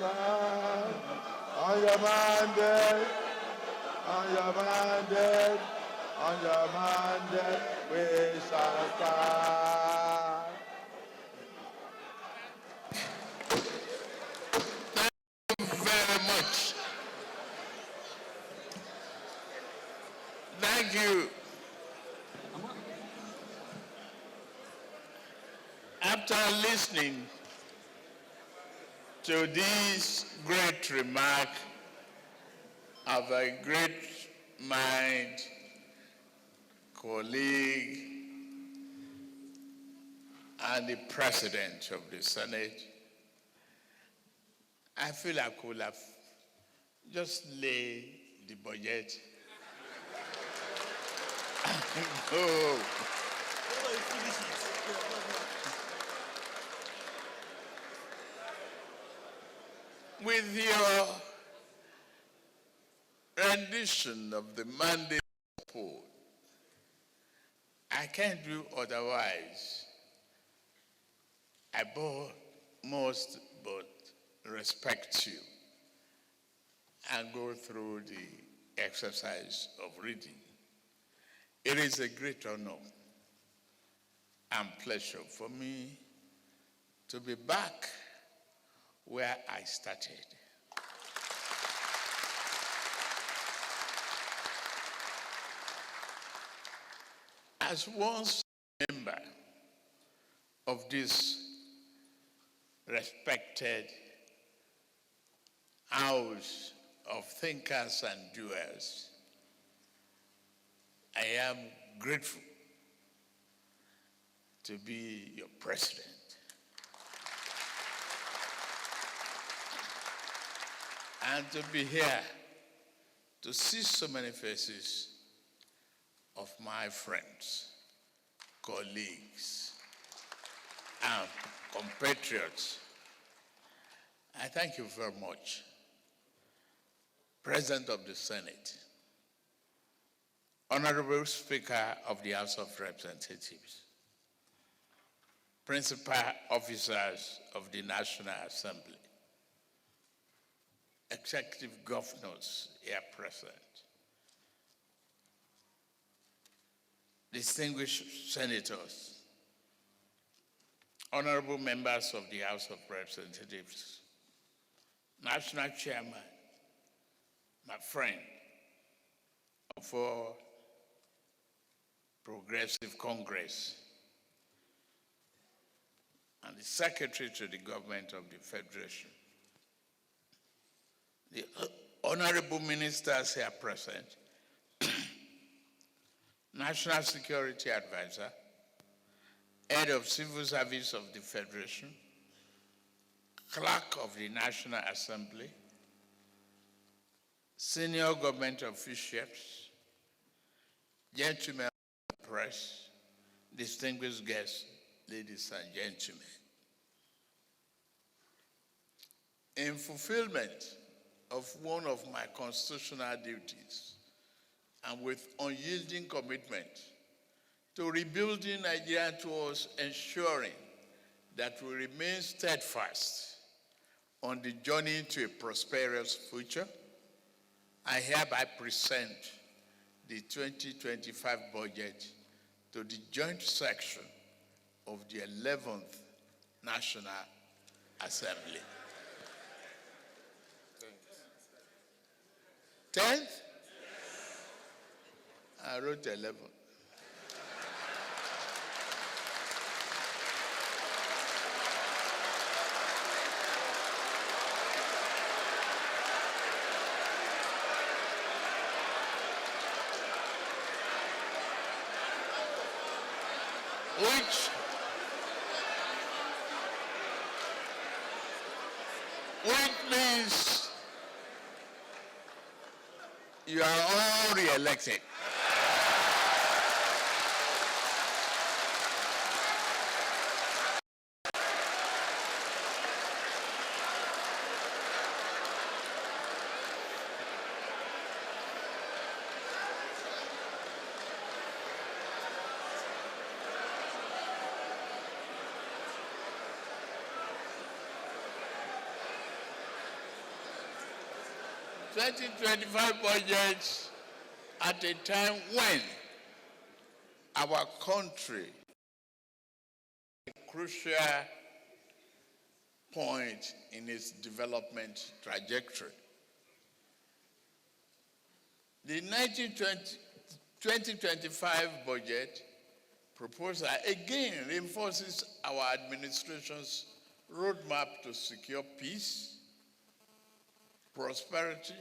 stand. On your mandate, on your mandate, on your mandate, we shall stand. Very much. Thank you. After listening to this great remark of a great mind, colleague, and the President of the Senate, I feel I could have just lay the budget. Go. With your rendition of the mandate report, I can't do otherwise. I must but respect you and go through the exercise of reading. It is a great honor and pleasure for me to be back where I started. As once a member of this respected house of thinkers and doers, I am grateful to be your president. And to be here to see so many faces of my friends, colleagues, and compatriots. I thank you very much. President of the Senate, Honorable Speaker of the House of Representatives, Principal Officers of the National Assembly, Executive Governors here present, distinguished senators, honorable members of the House of Representatives, National Chairman, my friend of our Progressive Congress, and the Secretary to the Government of the Federation, the honorable ministers here present, National Security Advisor, Head of Civil Service of the Federation, Clerk of the National Assembly, senior government officials, gentlemen of the press, distinguished guests, ladies and gentlemen. In fulfillment of one of my constitutional duties, and with unyielding commitment to rebuilding Nigeria towards ensuring that we remain steadfast on the journey to a prosperous future, I hereby present the 2025 budget to the joint section of the 11th National Assembly. 10th? I wrote 11. Which means you are all re-elected. 2025 budget at a time when our country is at a crucial point in its development trajectory. The 2025 budget proposal again reinforces our administration's roadmap to secure peace, prosperity,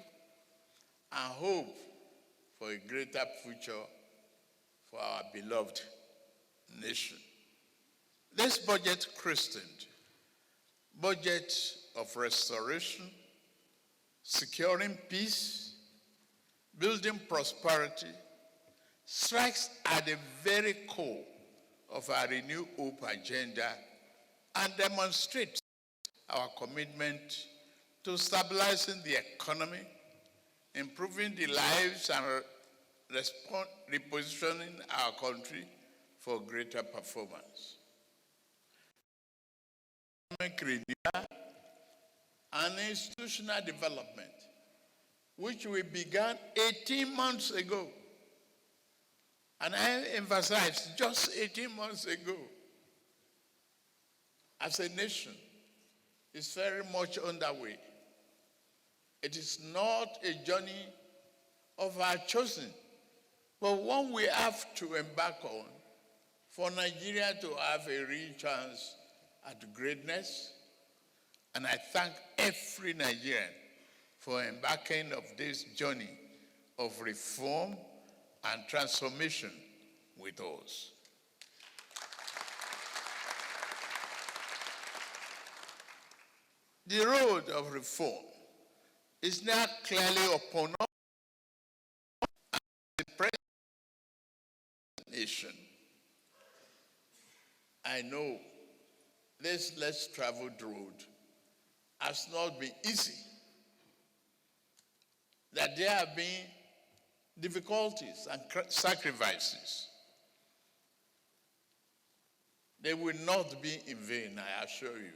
and hope for a greater future for our beloved nation. This budget christened Budget of Restoration, Securing Peace, Building Prosperity, strikes at the very core of our Renew Hope agenda and demonstrates our commitment to stabilizing the economy, improving the lives and repositioning our country for greater performance. Economic renewal and institutional development, which we began 18 months ago. And I emphasize, just 18 months ago, as a nation, is very much underway. It is not a journey of our choosing, but one we have to embark on for Nigeria to have a real chance at greatness. And I thank every Nigerian for embarking on this journey of reform and transformation with us. The road of reform is now clearly upon us as the present nation. I know this less traveled road has not been easy, that there have been difficulties and sacrifices. They will not be in vain, I assure you.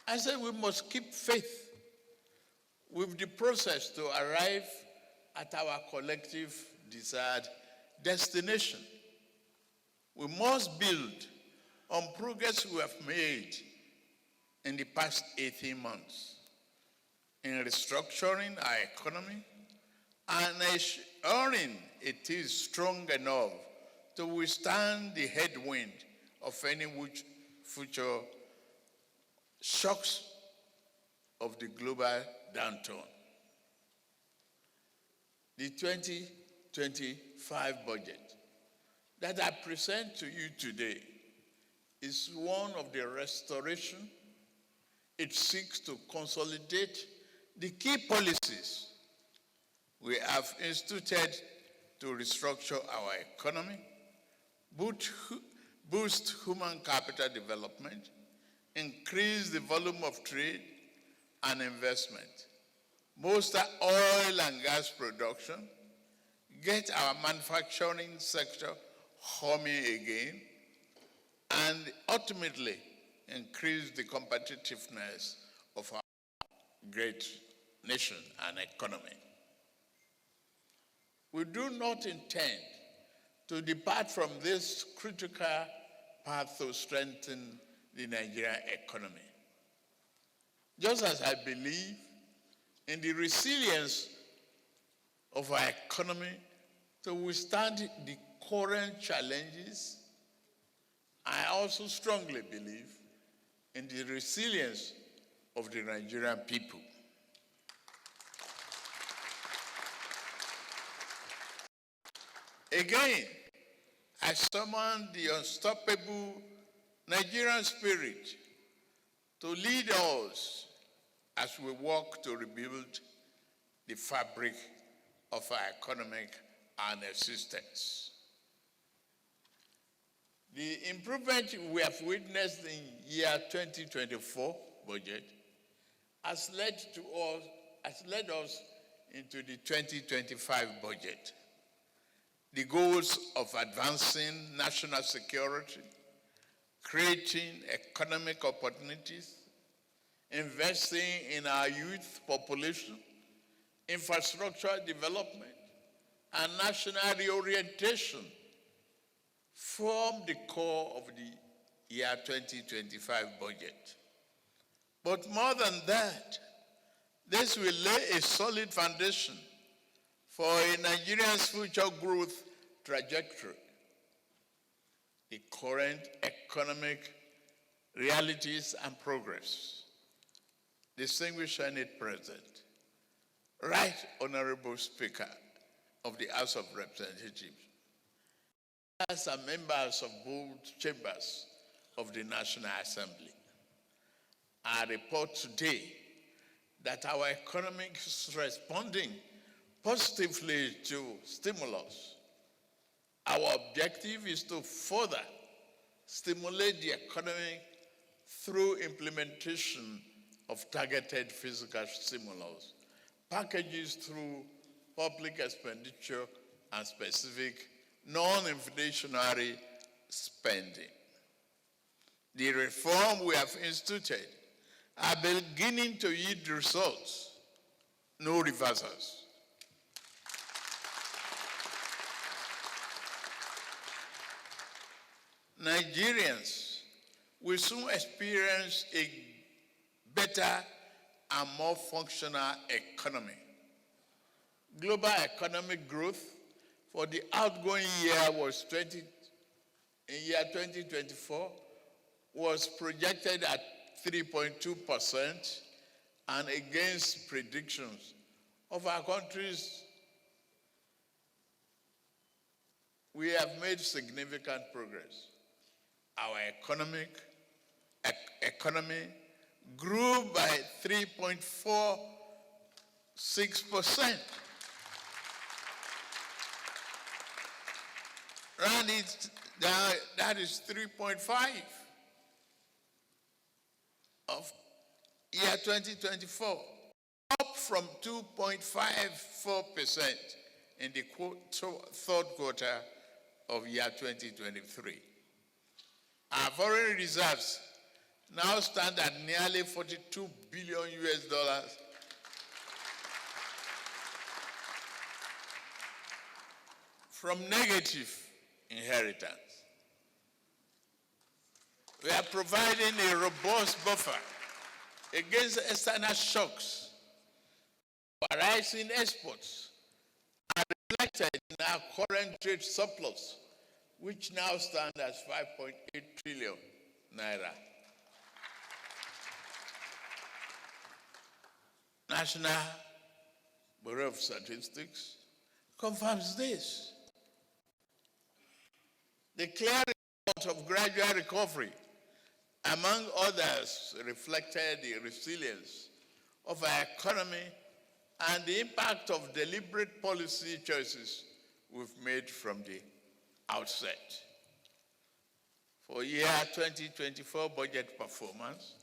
I said we must keep faith with the process to arrive at our collective desired destination. We must build on progress we have made in the past 18 months in restructuring our economy and ensuring it is strong enough to withstand the headwind of any future shocks of the global downturn. The 2025 budget that I present to you today is one of the restoration. It seeks to consolidate the key policies we have instituted to restructure our economy, boost human capital development, increase the volume of trade and investment, bolster oil and gas production, get our manufacturing sector humming again, and ultimately increase the competitiveness of our great nation and economy. We do not intend to depart from this critical path to strengthen the Nigerian economy. Just as I believe in the resilience of our economy to withstand the current challenges, I also strongly believe in the resilience of the Nigerian people. Again, I summon the unstoppable Nigerian spirit to lead us as we work to rebuild the fabric of our economic and existence. The improvement we have witnessed in year 2024 budget has led us into the 2025 budget. The goals of advancing national security, creating economic opportunities, investing in our youth population, infrastructure development, and national reorientation form the core of the year 2025 budget. But more than that, this will lay a solid foundation for a Nigerian's future growth trajectory. The current economic realities and progress. Distinguished Senate President, Right Honorable Speaker of the House of Representatives, and members of both chambers of the National Assembly, I report today that our economy is responding positively to stimulus. Our objective is to further stimulate the economy through implementation of targeted fiscal stimulus, packages through public expenditure, and specific non-inflationary spending. The reform we have instituted are beginning to yield results, no reversals. Nigerians will soon experience a better and more functional economy. Global economic growth for the outgoing year was in year 2024 was projected at 3.2%, and against predictions of our countries, we have made significant progress. Our economy grew by 3.46%. Round it down, that is 3.5 of year 2024, up from 2.54% in the third quarter of year 2023. Our foreign reserves now stand at nearly $42 billion from negative inheritance. We are providing a robust buffer against external shocks. Our rising exports are reflected in our current trade surplus, which now stands at 5.8 trillion naira. National Bureau of Statistics confirms this. The clear report of gradual recovery, among others, reflected the resilience of our economy and the impact of deliberate policy choices we've made from the outset. For year 2024 budget performance,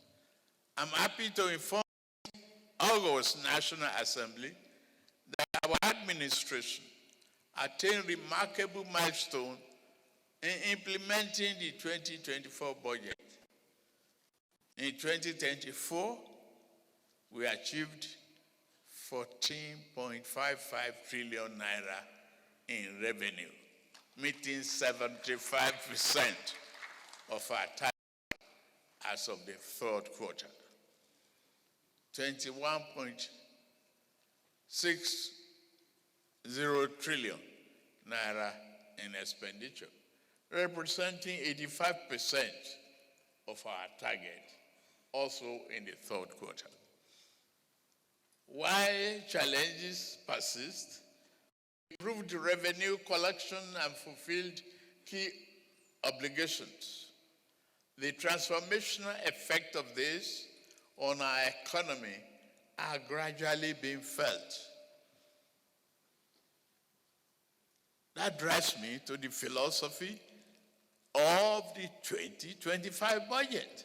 I'm happy to inform August National Assembly that our administration attained remarkable milestone in implementing the 2024 budget. In 2024, we achieved 14.55 trillion naira in revenue, meeting 75% of our target as of the third quarter. 21.60 trillion naira in expenditure, representing 85% of our target, also in the third quarter. While challenges persist, improved revenue collection and fulfilled key obligations. The transformational effect of this on our economy are gradually being felt. That drives me to the philosophy of the 2025 budget.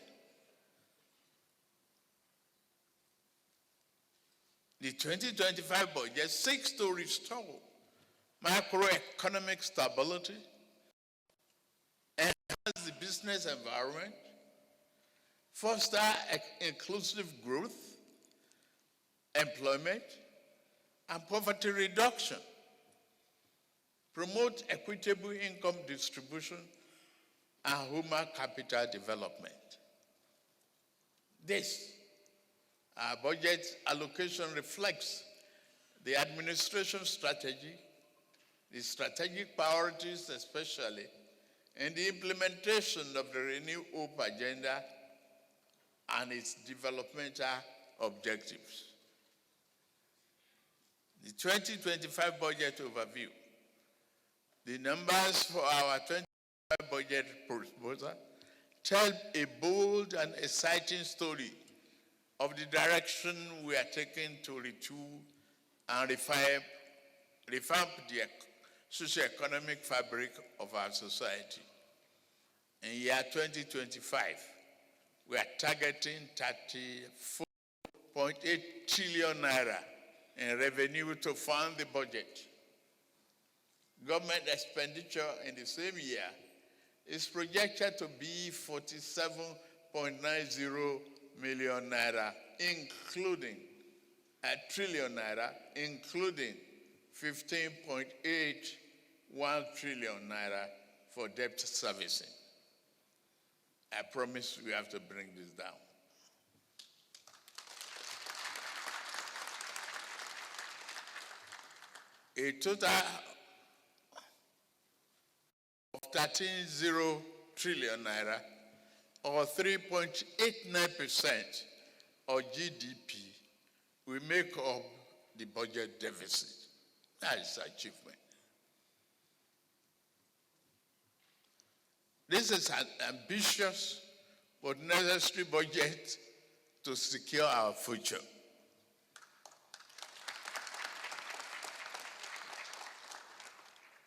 The 2025 budget seeks to restore macroeconomic stability, enhance the business environment, foster inclusive growth, employment, and poverty reduction, promote equitable income distribution, and human capital development. This, our budget allocation reflects the administration strategy, the strategic priorities especially, and the implementation of the Renew Hope agenda and its developmental objectives. The 2025 budget overview. The numbers for our 2025 budget proposal tell a bold and exciting story of the direction we are taking to retool and revamp the socio-economic fabric of our society. In year 2025, we are targeting 34.8 trillion naira in revenue to fund the budget. Government expenditure in the same year is projected to be 47.90 million naira, including a trillion naira, including 15.81 trillion naira for debt servicing. I promise we have to bring this down. A total of 13.0 trillion naira, or 3.89% of GDP, will make up the budget deficit. That is achievement. This is an ambitious but necessary budget to secure our future.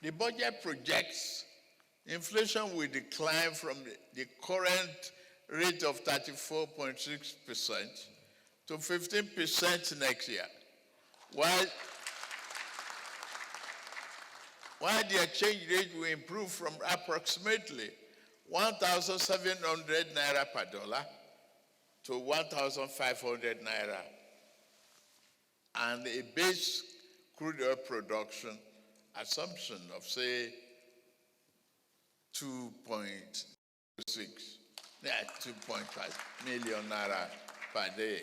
The budget projects inflation will decline from the current rate of 34.6% to 15% next year, while the exchange rate will improve from approximately 1,700 naira per dollar to 1,500 naira, and a base crude oil production assumption of, say, 2.5 million naira per day.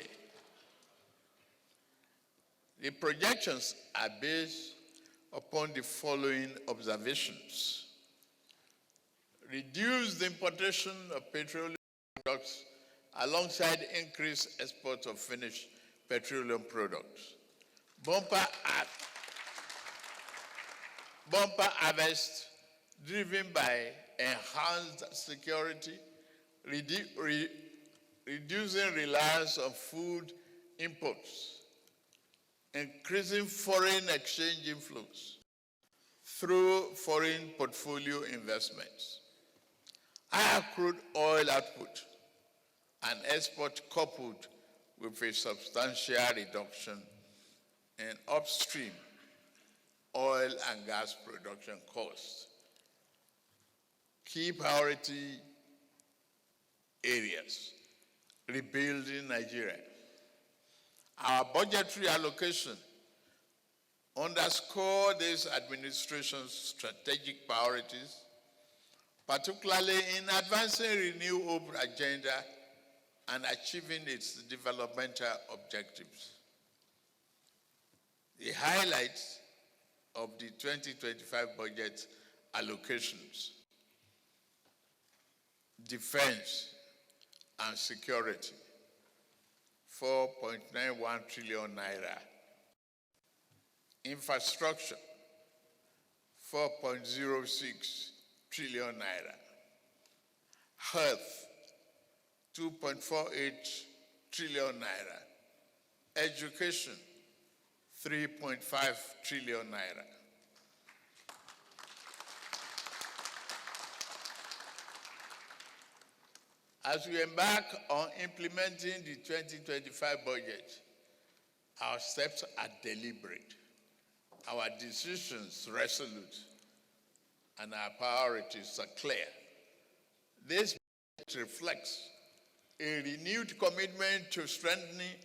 The projections are based upon the following observations. Reduce the importation of petroleum products alongside increased export of finished petroleum products. Bumper harvest driven by enhanced security, reducing reliance on food imports, increasing foreign exchange inflows through foreign portfolio investments, higher crude oil output, and export coupled with a substantial reduction in upstream oil and gas production costs. Key priority areas: rebuilding Nigeria. Our budgetary allocation underscore this administration's strategic priorities, particularly in advancing Renew Hope agenda and achieving its developmental objectives. The highlights of the 2025 budget allocations: defense and security, 4.91 trillion naira. Infrastructure, 4.06 trillion naira. Health, 2.48 trillion naira. Education, 3.5 trillion naira. As we embark on implementing the 2025 budget, our steps are deliberate, our decisions resolute, and our priorities are clear. This reflects a renewed commitment to strengthening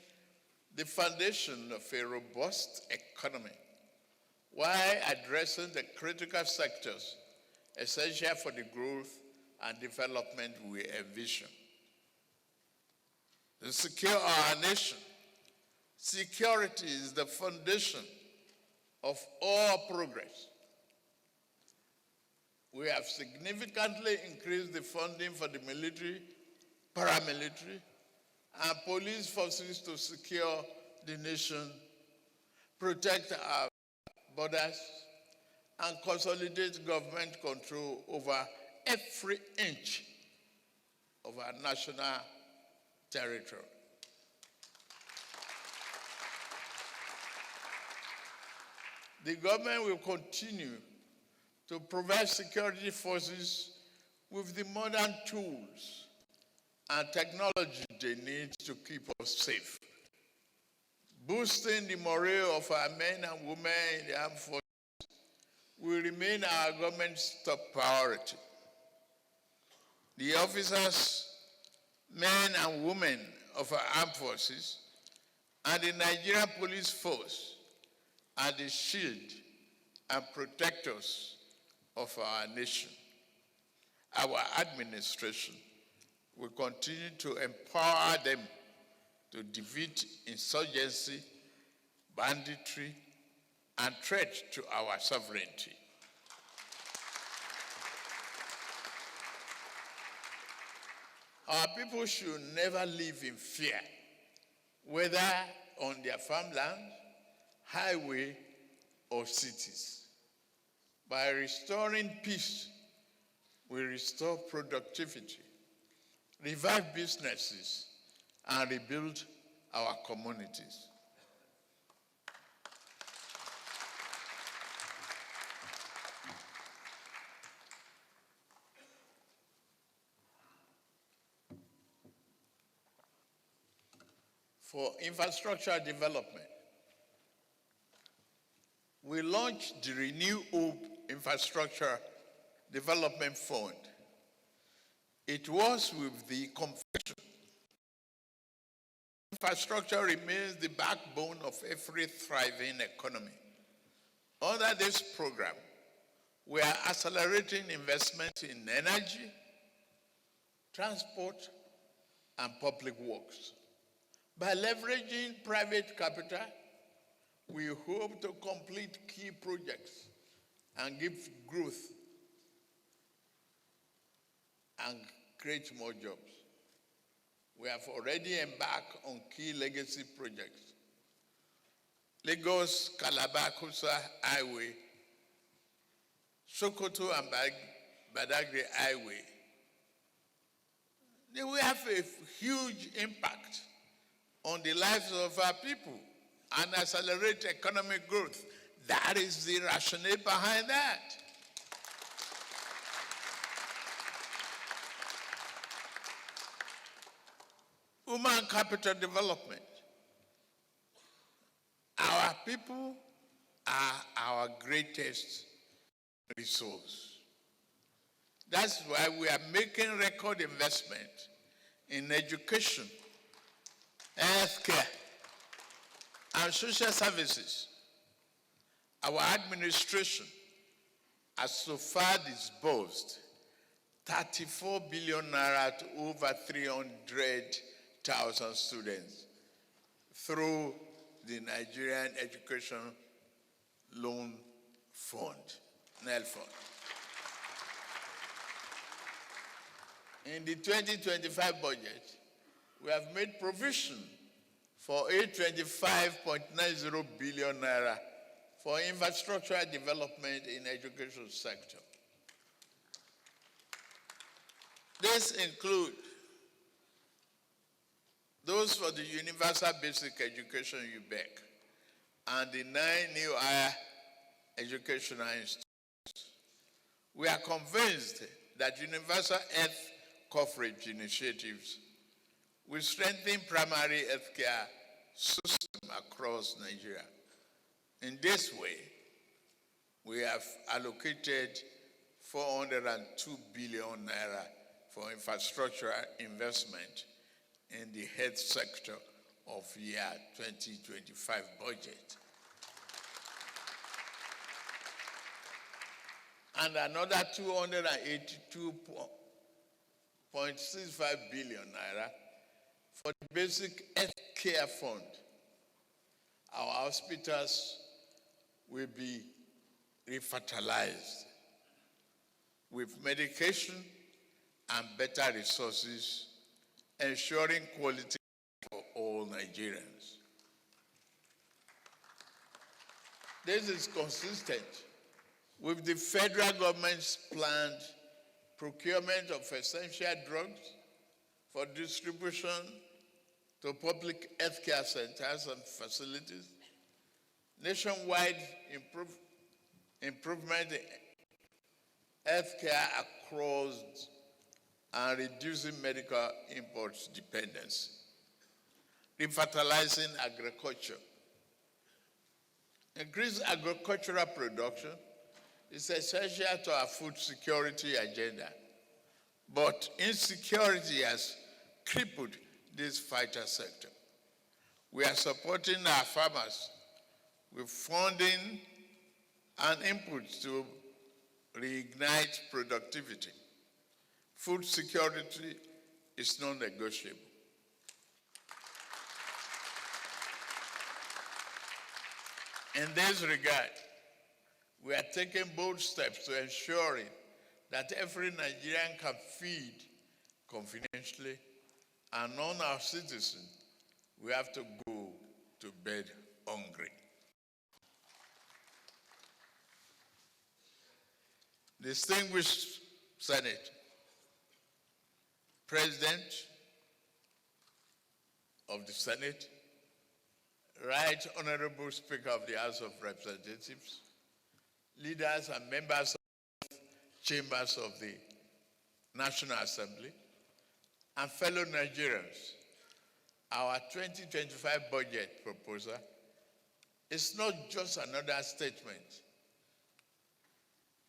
the foundation of a robust economy while addressing the critical sectors essential for the growth and development we envision. To secure our nation, security is the foundation of all progress. We have significantly increased the funding for the military, paramilitary, and police forces to secure the nation, protect our borders, and consolidate government control over every inch of our national territory. The government will continue to provide security forces with the modern tools and technology they need to keep us safe. Boosting the morale of our men and women in the armed forces will remain our government's top priority. The officers, men and women of our armed forces and the Nigerian police force are the shield and protectors of our nation. Our administration will continue to empower them to defeat insurgency, banditry, and threat to our sovereignty. Our people should never live in fear, whether on their farmland, highway, or cities. By restoring peace, we restore productivity, revive businesses, and rebuild our communities. For infrastructure development, we launched the Renew Hope Infrastructure Development Fund. It was with the conviction infrastructure remains the backbone of every thriving economy. Under this program, we are accelerating investment in energy, transport, and public works. By leveraging private capital, we hope to complete key projects and give growth and create more jobs. We have already embarked on key legacy projects. Lagos-Calabar-Kusa Highway, Sokoto and Badagry Highway. They will have a huge impact on the lives of our people and accelerate economic growth. That is the rationale behind that. Human capital development. Our people are our greatest resource. That's why we are making record investment in education, healthcare, and social services. Our administration has so far disbursed 34 billion naira to over 300,000 students through the Nigerian Education Loan Fund, NEL Fund. In the 2025 budget, we have made provision for 825.90 billion naira for infrastructure development in education sector. This includes those for the Universal Basic Education UBEC and the 9 new higher educational institutions. We are convinced that universal health coverage initiatives will strengthen primary healthcare system across Nigeria. In this way, we have allocated 402 billion naira for infrastructure investment in the health sector of year 2025 budget. And another 282.65 billion naira for the basic health care fund. Our hospitals will be revitalized with medication and better resources, ensuring quality for all Nigerians. This is consistent with the federal government's planned procurement of essential drugs for distribution to public healthcare centers and facilities, nationwide improvement in healthcare across and reducing medical imports dependency, revitalizing agriculture. Increased agricultural production is essential to our food security agenda, but insecurity has crippled this vital sector. We are supporting our farmers with funding and inputs to reignite productivity. Food security is non-negotiable. In this regard, we are taking bold steps to ensuring that every Nigerian can feed conveniently, and none of our citizens will have to go to bed hungry. Distinguished Senate, President of the Senate, Right Honorable Speaker of the House of Representatives, leaders and members of chambers of the National Assembly, and fellow Nigerians, our 2025 budget proposal is not just another statement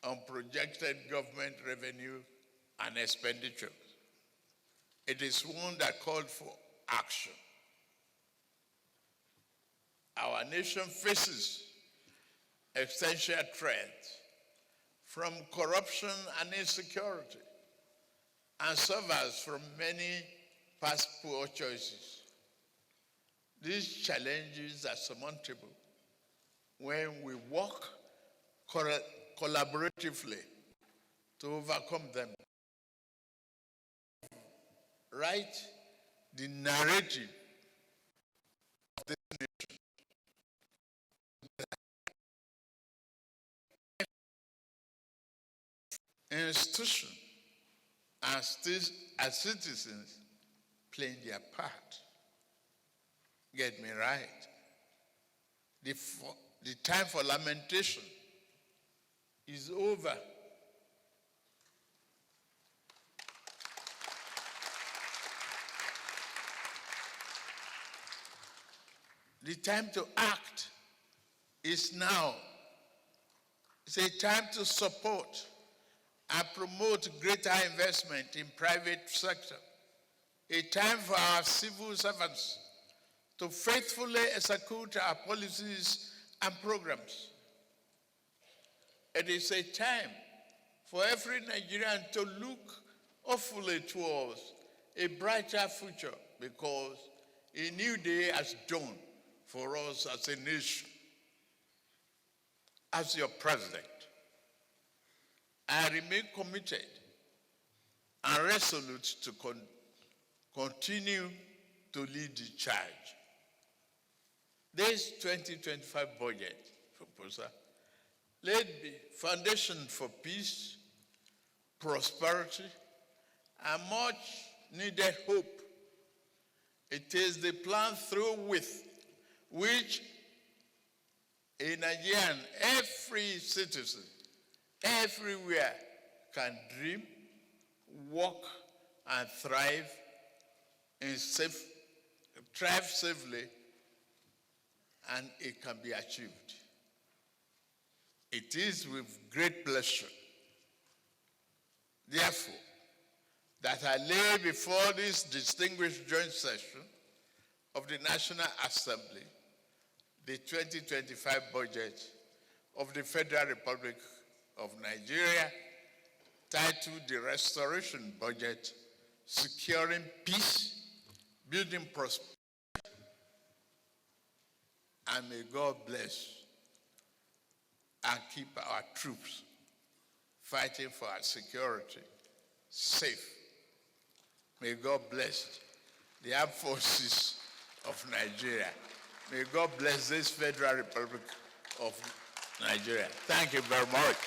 on projected government revenue and expenditures. It is one that called for action. Our nation faces existential threats from corruption and insecurity, and suffers from many past poor choices. These challenges are surmountable when we work collaboratively to overcome them. Write the narrative of this nation. Institution as citizens playing their part. Get me right. The time for lamentation is over. The time to act is now. It's a time to support and promote greater investment in private sector. A time for our civil servants to faithfully execute our policies and programs. It is a time for every Nigerian to look hopefully towards a brighter future, because a new day has dawned for us as a nation. As your president, I remain committed and resolute to continue to lead the charge. This 2025 budget proposal laid the foundation for peace, prosperity, and much needed hope. It is the plan through which a Nigerian, every citizen, everywhere can dream, work, and thrive safely, and it can be achieved. It is with great pleasure, therefore, that I lay before this distinguished joint session of the National Assembly the 2025 budget of the Federal Republic of Nigeria, titled the Restoration Budget, Securing Peace, Building Prosperity, and may God bless and keep our troops fighting for our security safe. May God bless the armed forces of Nigeria. May God bless this Federal Republic of Nigeria. Thank you very much.